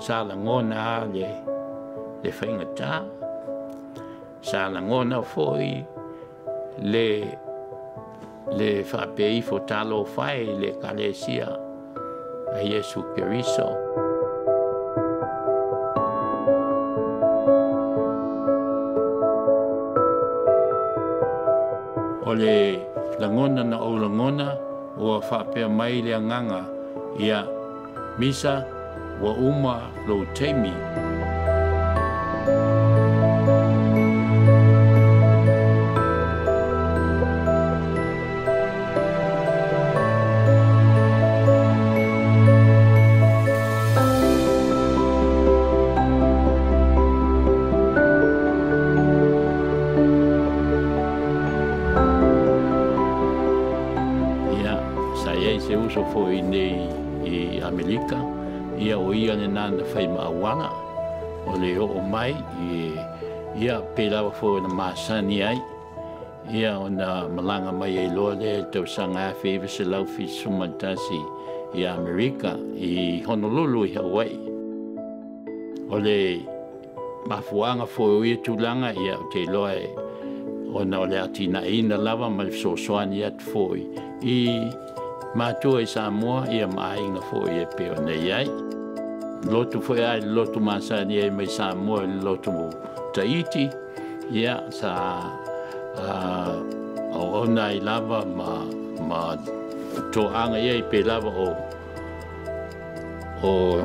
sa langona le whaingata, sa langona foi le whapei fo talo whai le kalesia a Yesu Keriso. O le langona na o langona ua whapea mai le anganga ia misa wa uma lo teimi. Se uso foi nei i Amerika, ia o ia le nana whai maawanga, o le o mai, ia pelawa foi na masani ai, ia o na malanga mai e loa le tau sanga awhi iwa se lauwhi sumantasi i Amerika, i Honolulu i Hawaii. O le mafuanga foi o ia tūlanga ia o te loa e, o na o le atina ina lava ma le sosoani atu foi, i Mātua i Samoa ia maainga fo i e peo nei ai. Lotu foi ai lotu masani ai mai Samoa lotu Tahiti. Ia sa o ona i lava ma toanga ia i pe lava o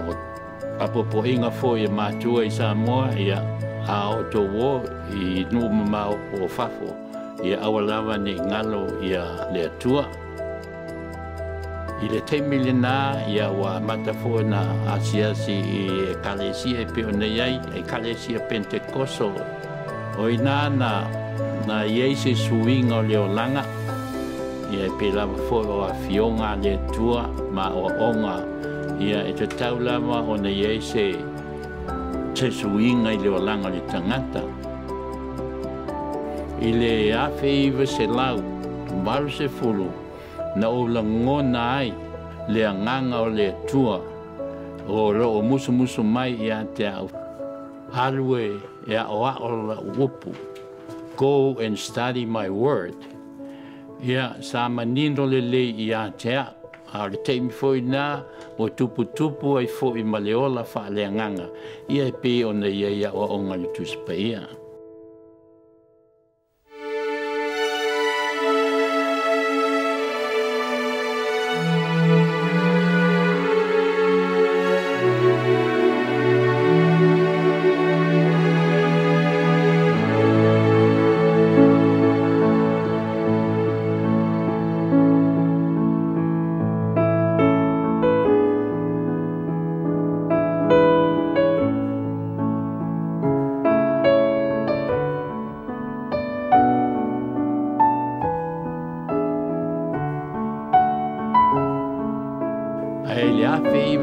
apopoinga fo i mātua i Samoa ia a o to wo i numa o fafo. Ia awa lava ni ngalo ia le atua. I le te milina ia wa matafo na asiasi i kalesia e peo nei ai, e kalesia Pentekoso. O ina na Yesu suinga o leo langa, ia e pe lava fo o a fionga le tua ma o onga, ia e te tau lava o na Yesu te suinga i leo langa le tangata. I le afe iwa se lau, maru se fulu, na o langona ai le anganga o le tua o ro o musu mai ia te au halwe ia o la upu. Go and study my word. Ia sa manino le ia te a le teimi foi na o tupu ai foi maleola fa le anganga ia e pe ona ia o onga le tuspaia.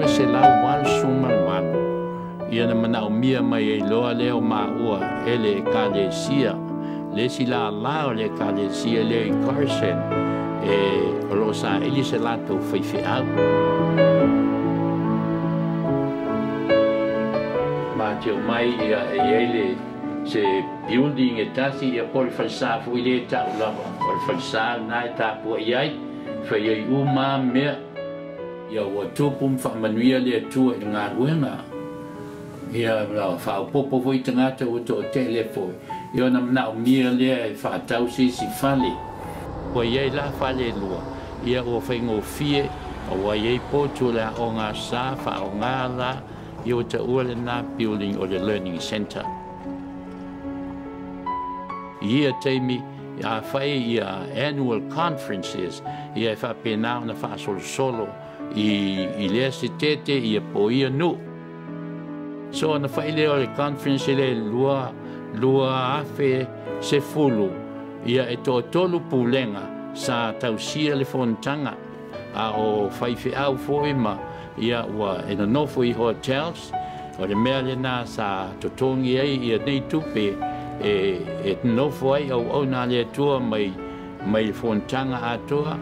Se lau wal suma walu. Ia na mana o mia mai e loa leo maua ele kalesia. Le si la lao le kalesia le i Carson. E lo sa ili se lato whaiwhi au. Ma te o mai ia e ele se building e tasi ia poli whaisa fui le tau lava. Poli whaisa nai tāpua iai. Whai ei uma mea. Ia ua tupum whamanuia le atua i ngā ruenga. Ia whaupopo voi tangata o to telefoi. Ia na mnao mia lea e whaatau si whale. Ua iei la whale lua. Ia ua whaingo fie. Ua iei potu la o ngā sā wha o ngā la. Ia o ta ua le nā building o le Learning Center. Ia teimi ia whai ia annual conferences. Ia e whapena na whaasolo solo. I lea se tete i a po ia nu. So na whai leo le conference le lua afe se fulu. Ia e to tolu pulenga sa tausia le fontanga. A o whaiwhi au foima ia ua e na nofo i hotels. O le mea le nā sa totongi ai ia nei tupe e nofo ai au nā le atua mai le fontanga atua.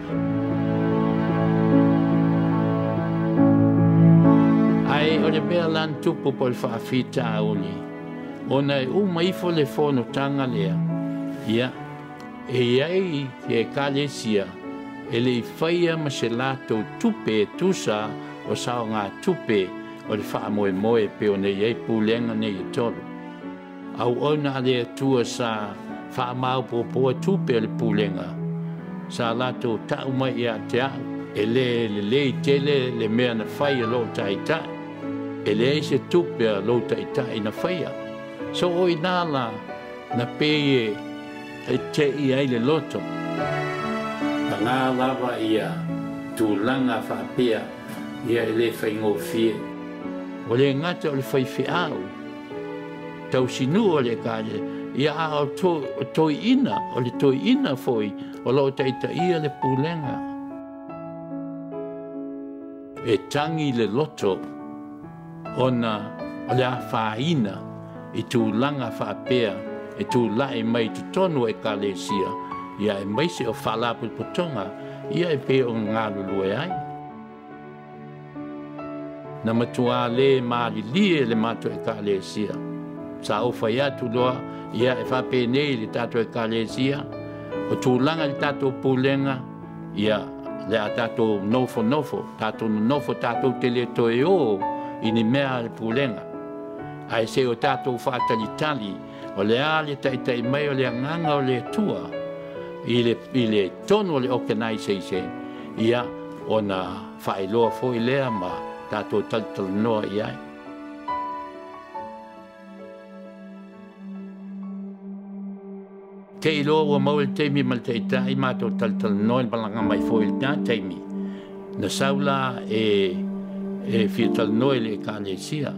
Ai o le mea lan tupu po le whaafita auli. Ona e maifo le whono tanga lea. Ia, e iai e kalesia, e le whaia ma se lato tupe e tusa o sao ngā tupe o le wha moe moe pe o nei ei pulenga nei e tolu. Au ona le tua sa wha mau po tupe o le pulenga. Sa lato tau mai ia te au. E le i tele le mea na whai a lo taitai. E le se tupe a lo taitai na whaia. So oi nāla na peye e te i ai le loto. Na ngā lava ia tūlanga whapea ia e le whaingo fie. O le ngata o le whaiwhi au. Tau sinu o le kāle. Ia a o toi ina, o le toi ina foi, o lo taitai ia le pulenga. E tangi le loto ona o le a whaina i tūlanga whapea e tūlae mai tu tonu e kalesia ia e maise o whalapu potonga ia e pe o ngā lulue ai. Na matua le maali lie le mato e kalesia. Sa o whai atu loa ia e whape nei le tato e kalesia o tūlanga le tato pulenga ia le a tato nofo, tato tele toe o i ni mea le pulenga. Ai se o tato whaatalitali o le a le taitai mai o le anganga o le tua i le tono o le organization ia o na whaeloa fo i lea ma tato talital noa i ai. Te ilo o maul teimi mal teitai mato talital noa i balanga mai fo i le teimi. Na saula e fiatal noa i le kalesia.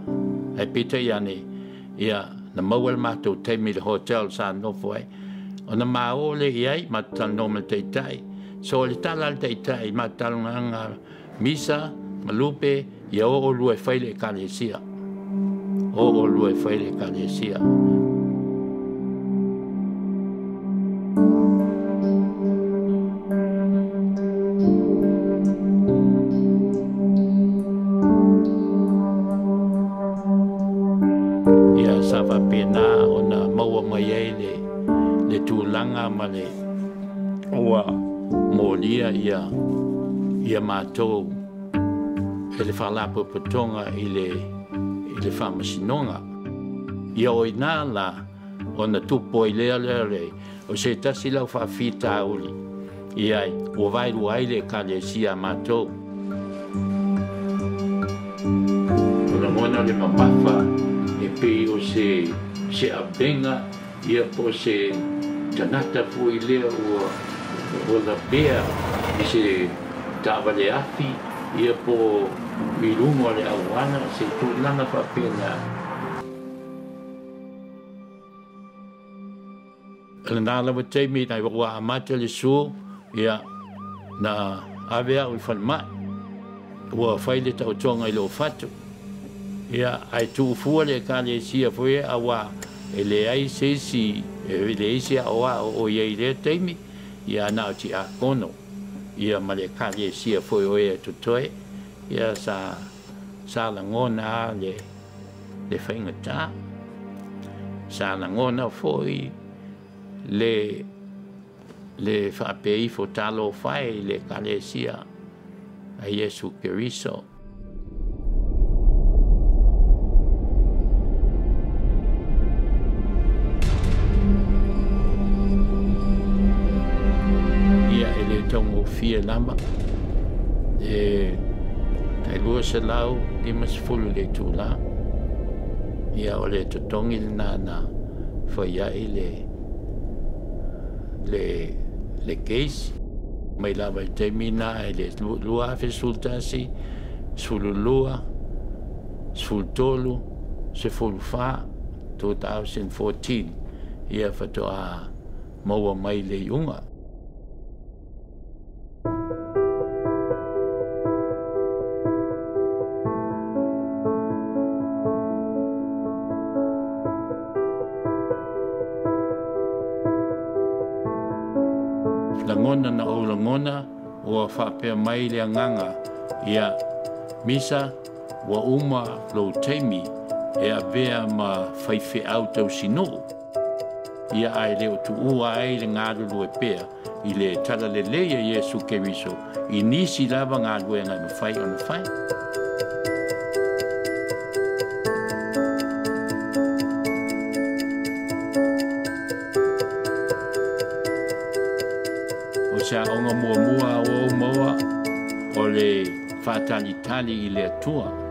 Ai pita iane ia na maual mātou teimi le hotel sa nofo ai. O na maole i ai mātal normal teitai. So le tala le teitai mātal nganga misa, malupe, ia o lue whaile kalesia. O lue whaile kalesia. Sava pena ona maua mai ai le tūlanga ma le oa molia ia mātou e le whalapu patonga i le whamasinonga. Ia oi nā la ona tupo i lea re o se tasi lau whawhita auli iai o vairu ai le kalesia mātou. Ona mona le mamafa e pe o se abenga ia po se tanata fu i lea o la bea i se tāwale afi ia po i rungo le awana se tūlanga whapena. Ala nā lawa teimi nai wakua amata le su ia na awea ui whanmai ua whaile tau tonga i lo fatu. Ia ai tūfua le kalesia fue awa e le ai seisi e le isi awa o iei le teimi ia nao ti a kono ia ma le kalesia fue o e tutoe ia sa langona le whaingata sa langona foi le whapei fo talo whai le kalesia a Yesu Keriso. Tongo fia lamba tai lua se lau lima se fulu le tūla ia o le totongi na whaiai le keisi mai lava i te mina e le lua afe sultasi sulu lua sulu tolu se fulu wha 2014 ia whatoa maua mai le iunga. Langona na o langona ua whapea mai le nganga ia misa wa uma lo taimi e a vea ma whaiwhi au tau sino. Ia ai leo tu ua ai le ngārulu e pēa i le tala le leia Iesu Keriso i nisi lava ngālu e ngai mawhai o na whai. O sa onga mua o moa o le whātali i le atua.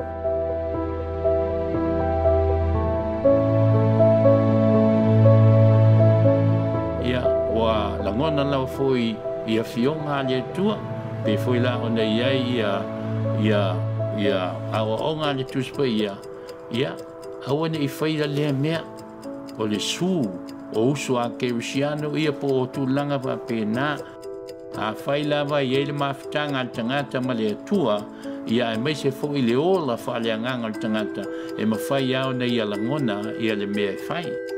Langona lau foi ia fionga le tua pe foi la ona ia awa onga le tuspa ia awane I fai le mea o le su o usu a kerusiano ia po o tūlanga pa pēnā a fai lava ia le mawhitanga tangata ma le tua ia e mai se foi le ola wha le anganga tangata e mawhai au na ia langona ia le mea fai.